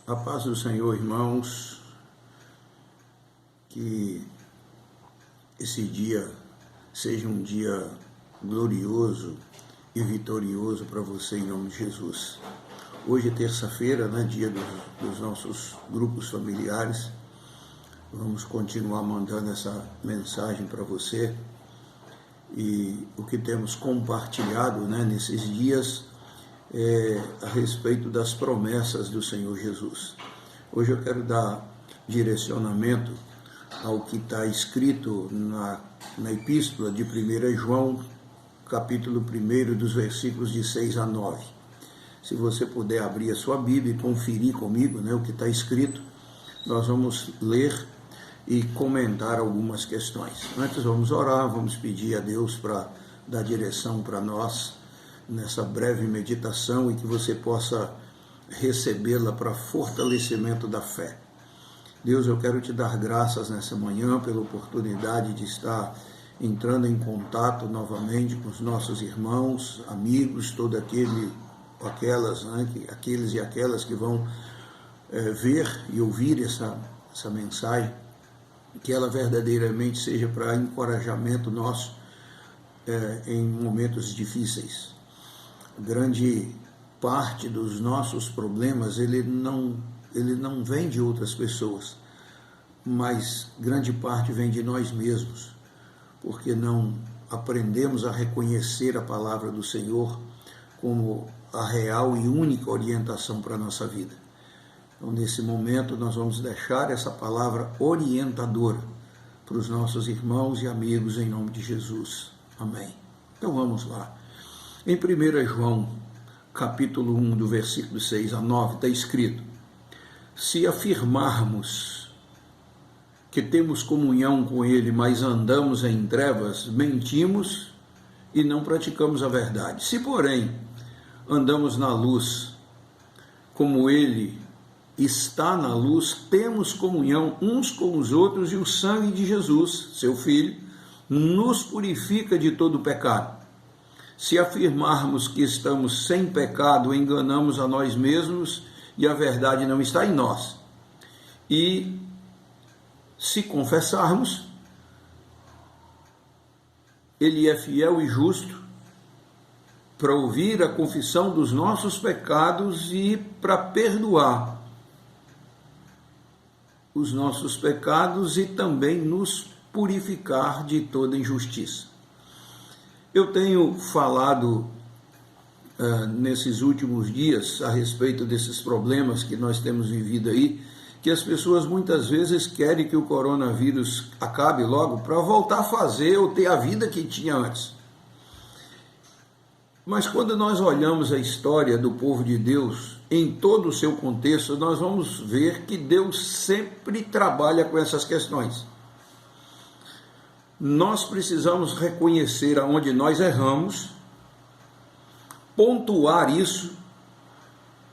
A paz do Senhor, irmãos, que esse dia seja um dia glorioso e vitorioso para você em nome de Jesus. Hoje é terça-feira, né, dia dos nossos grupos familiares. Vamos continuar mandando essa mensagem para você. E o que temos compartilhado, né, nesses dias a respeito das promessas do Senhor Jesus. Hoje eu quero dar direcionamento ao que está escrito na epístola de 1 João, capítulo 1, dos versículos de 6 a 9. Se você puder abrir a sua Bíblia e conferir comigo, né, o que está escrito, nós vamos ler e comentar algumas questões. Antes vamos orar, vamos pedir a Deus para dar direção para nós nessa breve meditação e que você possa recebê-la para fortalecimento da fé. Deus, eu quero te dar graças nessa manhã pela oportunidade de estar entrando em contato novamente com os nossos irmãos, amigos, todo aqueles e aquelas que vão ver e ouvir essa mensagem, que ela verdadeiramente seja para encorajamento nosso em momentos difíceis. Grande parte dos nossos problemas, ele não vem de outras pessoas, mas grande parte vem de nós mesmos, porque não aprendemos a reconhecer a palavra do Senhor como a real e única orientação para a nossa vida. Então, nesse momento, nós vamos deixar essa palavra orientadora para os nossos irmãos e amigos, em nome de Jesus. Amém. Então, vamos lá. Em 1 João, capítulo 1, do versículo 6 a 9, está escrito: se afirmarmos que temos comunhão com Ele, mas andamos em trevas, mentimos e não praticamos a verdade. Se, porém, andamos na luz, como Ele está na luz, temos comunhão uns com os outros, e o sangue de Jesus, seu Filho, nos purifica de todo pecado. Se afirmarmos que estamos sem pecado, enganamos a nós mesmos e a verdade não está em nós. E se confessarmos, Ele é fiel e justo para ouvir a confissão dos nossos pecados e para perdoar os nossos pecados e também nos purificar de toda injustiça. Eu tenho falado nesses últimos dias a respeito desses problemas que nós temos vivido aí, que as pessoas muitas vezes querem que o coronavírus acabe logo para voltar a fazer ou ter a vida que tinha antes. Mas quando nós olhamos a história do povo de Deus em todo o seu contexto, nós vamos ver que Deus sempre trabalha com essas questões. Nós precisamos reconhecer aonde nós erramos, pontuar isso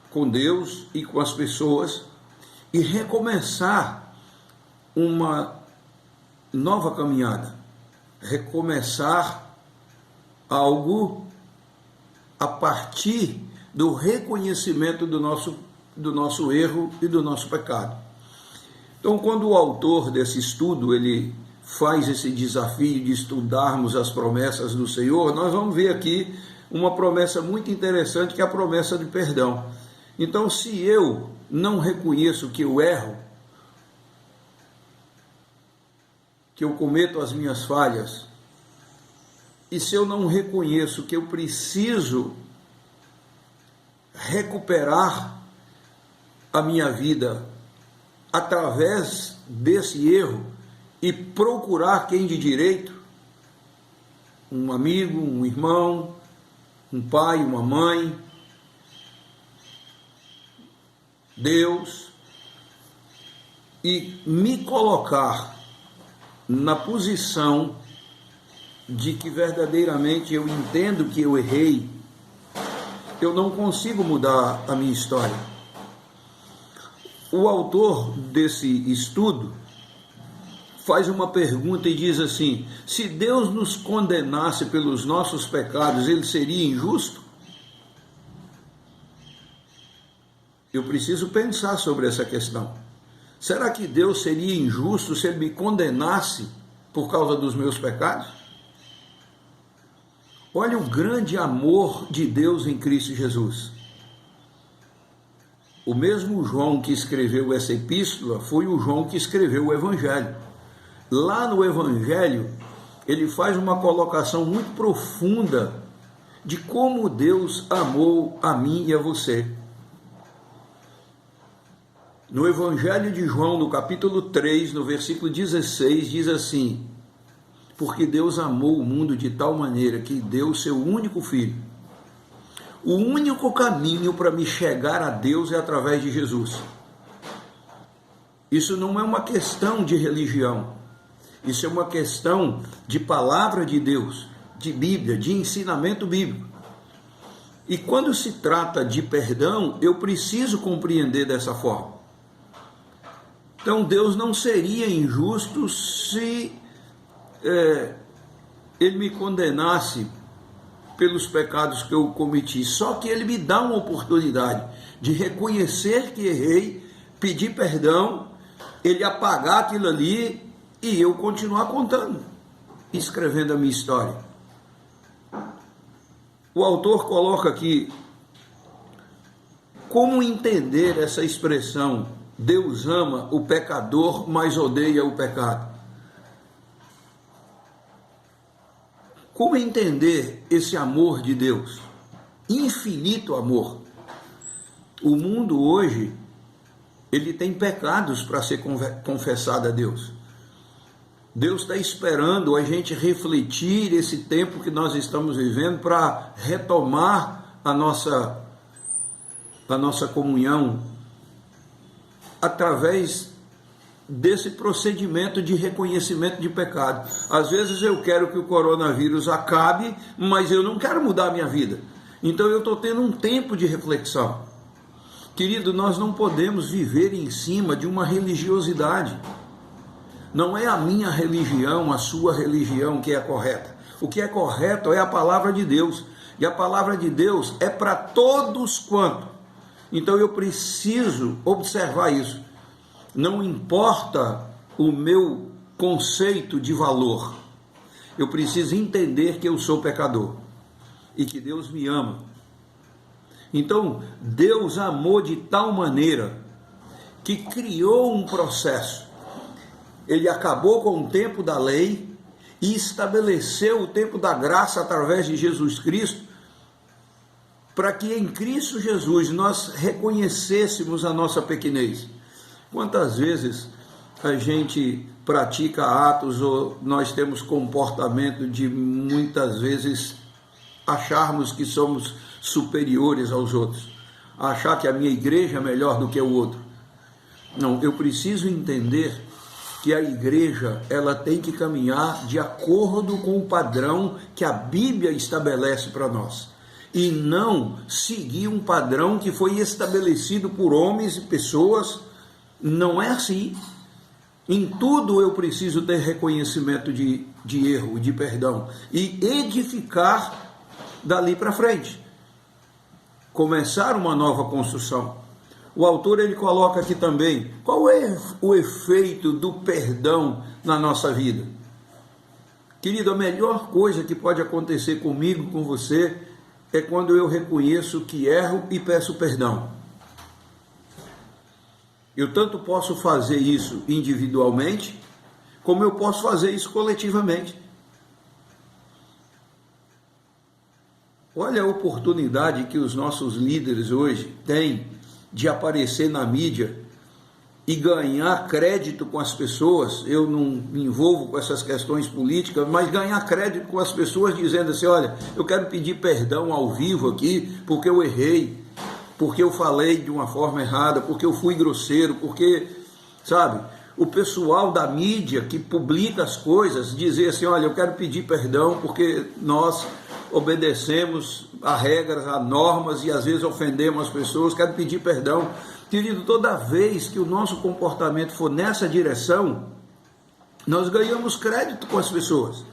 com Deus e com as pessoas e recomeçar uma nova caminhada, recomeçar algo a partir do reconhecimento do nosso erro e do nosso pecado. Então, quando o autor desse estudo, ele faz esse desafio de estudarmos as promessas do Senhor, nós vamos ver aqui uma promessa muito interessante, que é a promessa de perdão. Então, se eu não reconheço que eu erro, que eu cometo as minhas falhas, e se eu não reconheço que eu preciso recuperar a minha vida através desse erro e procurar quem de direito, um amigo, um irmão, um pai, uma mãe, Deus, e me colocar na posição de que verdadeiramente eu entendo que eu errei, eu não consigo mudar a minha história. O autor desse estudo faz uma pergunta e diz assim: se Deus nos condenasse pelos nossos pecados, ele seria injusto? Eu preciso pensar sobre essa questão. Será que Deus seria injusto se Ele me condenasse por causa dos meus pecados? Olha o grande amor de Deus em Cristo Jesus. O mesmo João que escreveu essa epístola foi o João que escreveu o Evangelho. Lá no Evangelho, ele faz uma colocação muito profunda de como Deus amou a mim e a você. No Evangelho de João, no capítulo 3, no versículo 16, diz assim: porque Deus amou o mundo de tal maneira que deu o seu único filho. O único caminho para me chegar a Deus é através de Jesus. Isso não é uma questão de religião. Isso é uma questão de palavra de Deus, de Bíblia, de ensinamento bíblico. E quando se trata de perdão, eu preciso compreender dessa forma. Então Deus não seria injusto se Ele me condenasse pelos pecados que eu cometi. Só que Ele me dá uma oportunidade de reconhecer que errei, pedir perdão, Ele apagar aquilo ali e eu continuar contando, escrevendo a minha história. O autor coloca aqui como entender essa expressão: Deus ama o pecador, mas odeia o pecado. Como entender esse amor de Deus? Infinito amor. O mundo hoje, ele tem pecados para ser confessado a Deus. Deus está esperando a gente refletir esse tempo que nós estamos vivendo para retomar a nossa comunhão através desse procedimento de reconhecimento de pecado. Às vezes eu quero que o coronavírus acabe, mas eu não quero mudar a minha vida. Então eu estou tendo um tempo de reflexão. Querido, nós não podemos viver em cima de uma religiosidade. Não é a minha religião, a sua religião que é correta. O que é correto é a palavra de Deus. E a palavra de Deus é para todos quanto. Então eu preciso observar isso. Não importa o meu conceito de valor. Eu preciso entender que eu sou pecador e que Deus me ama. Então, Deus amou de tal maneira que criou um processo. Ele acabou com o tempo da lei e estabeleceu o tempo da graça através de Jesus Cristo, para que em Cristo Jesus nós reconhecêssemos a nossa pequenez. Quantas vezes a gente pratica atos ou nós temos comportamento de muitas vezes acharmos que somos superiores aos outros, achar que a minha igreja é melhor do que o outro. Não, eu preciso entender que a igreja ela tem que caminhar de acordo com o padrão que a Bíblia estabelece para nós, e não seguir um padrão que foi estabelecido por homens e pessoas. Não é assim. Em tudo eu preciso ter reconhecimento de erro, de perdão, e edificar dali para frente, começar uma nova construção. O autor ele coloca aqui também, qual é o efeito do perdão na nossa vida? Querido, a melhor coisa que pode acontecer comigo, com você, é quando eu reconheço que erro e peço perdão. Eu tanto posso fazer isso individualmente, como eu posso fazer isso coletivamente. Olha a oportunidade que os nossos líderes hoje têm de aparecer na mídia e ganhar crédito com as pessoas. Eu não me envolvo com essas questões políticas, mas ganhar crédito com as pessoas dizendo assim: olha, eu quero pedir perdão ao vivo aqui, porque eu errei, porque eu falei de uma forma errada, porque eu fui grosseiro, porque, sabe, o pessoal da mídia que publica as coisas dizer assim: olha, eu quero pedir perdão porque nós obedecemos a regras, a normas e às vezes ofendemos as pessoas, quero pedir perdão. Querido, toda vez que o nosso comportamento for nessa direção, nós ganhamos crédito com as pessoas.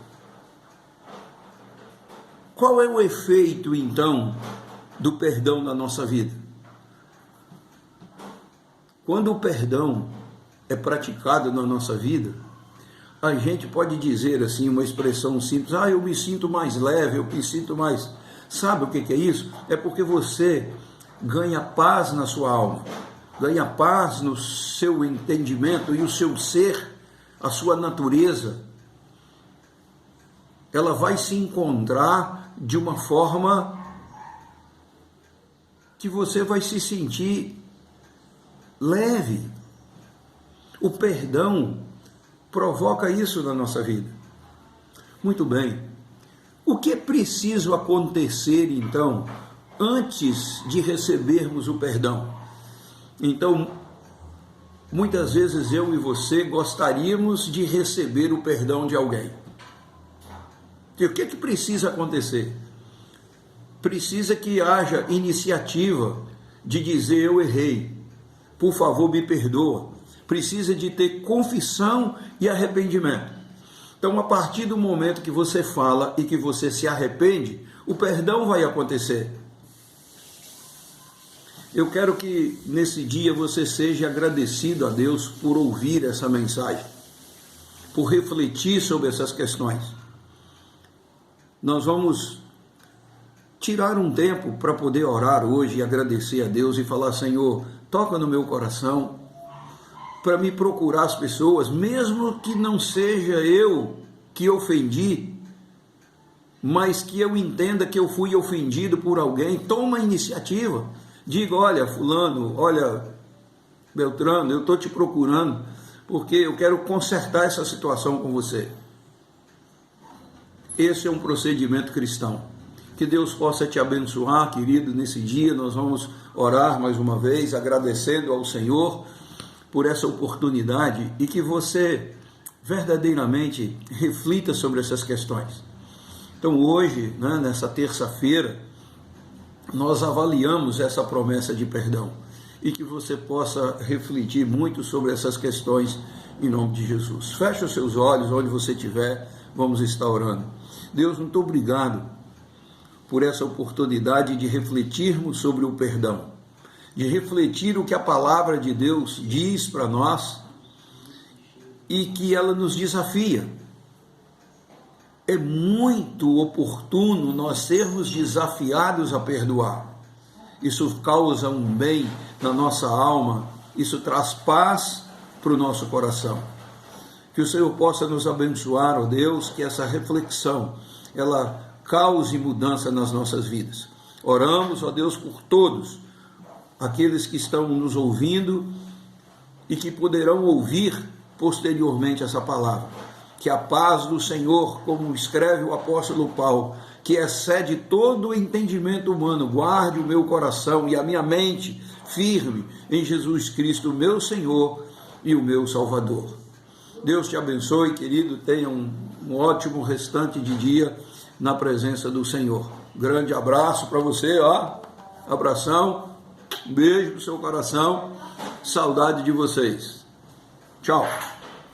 Qual é o efeito, então, do perdão na nossa vida? Quando o perdão é praticado na nossa vida, a gente pode dizer assim, uma expressão simples, eu me sinto mais leve, eu me sinto mais... Sabe o que é isso? É porque você ganha paz na sua alma, ganha paz no seu entendimento e o seu ser, a sua natureza, ela vai se encontrar de uma forma que você vai se sentir leve. O perdão provoca isso na nossa vida. Muito bem. O que é preciso acontecer, então, antes de recebermos o perdão? Então, muitas vezes eu e você gostaríamos de receber o perdão de alguém. E o que é que precisa acontecer? Precisa que haja iniciativa de dizer eu errei, por favor me perdoa. Precisa de ter confissão e arrependimento. Então, a partir do momento que você fala e que você se arrepende, o perdão vai acontecer. Eu quero que nesse dia você seja agradecido a Deus por ouvir essa mensagem, por refletir sobre essas questões. Nós vamos tirar um tempo para poder orar hoje e agradecer a Deus e falar: Senhor, toca no meu coração, para me procurar as pessoas, mesmo que não seja eu que ofendi, mas que eu entenda que eu fui ofendido por alguém. Toma a iniciativa, diga: olha fulano, olha Beltrano, eu estou te procurando porque eu quero consertar essa situação com você. Esse é um procedimento cristão. Que Deus possa te abençoar, querido, nesse dia. Nós vamos orar mais uma vez, agradecendo ao Senhor por essa oportunidade e que você verdadeiramente reflita sobre essas questões. Então hoje, nessa terça-feira, nós avaliamos essa promessa de perdão e que você possa refletir muito sobre essas questões em nome de Jesus. Feche os seus olhos onde você estiver, vamos estar orando. Deus, muito obrigado por essa oportunidade de refletirmos sobre o perdão, de refletir o que a palavra de Deus diz para nós e que ela nos desafia. É muito oportuno nós sermos desafiados a perdoar. Isso causa um bem na nossa alma, isso traz paz para o nosso coração. Que o Senhor possa nos abençoar, ó Deus, que essa reflexão, ela cause mudança nas nossas vidas. Oramos, ó Deus, por todos aqueles que estão nos ouvindo e que poderão ouvir posteriormente essa palavra. Que a paz do Senhor, como escreve o apóstolo Paulo, que excede todo o entendimento humano, guarde o meu coração e a minha mente firme em Jesus Cristo, meu Senhor e o meu Salvador. Deus te abençoe, querido, tenha um ótimo restante de dia na presença do Senhor. Grande abraço para você, abração, beijo no seu coração, saudade de vocês. Tchau.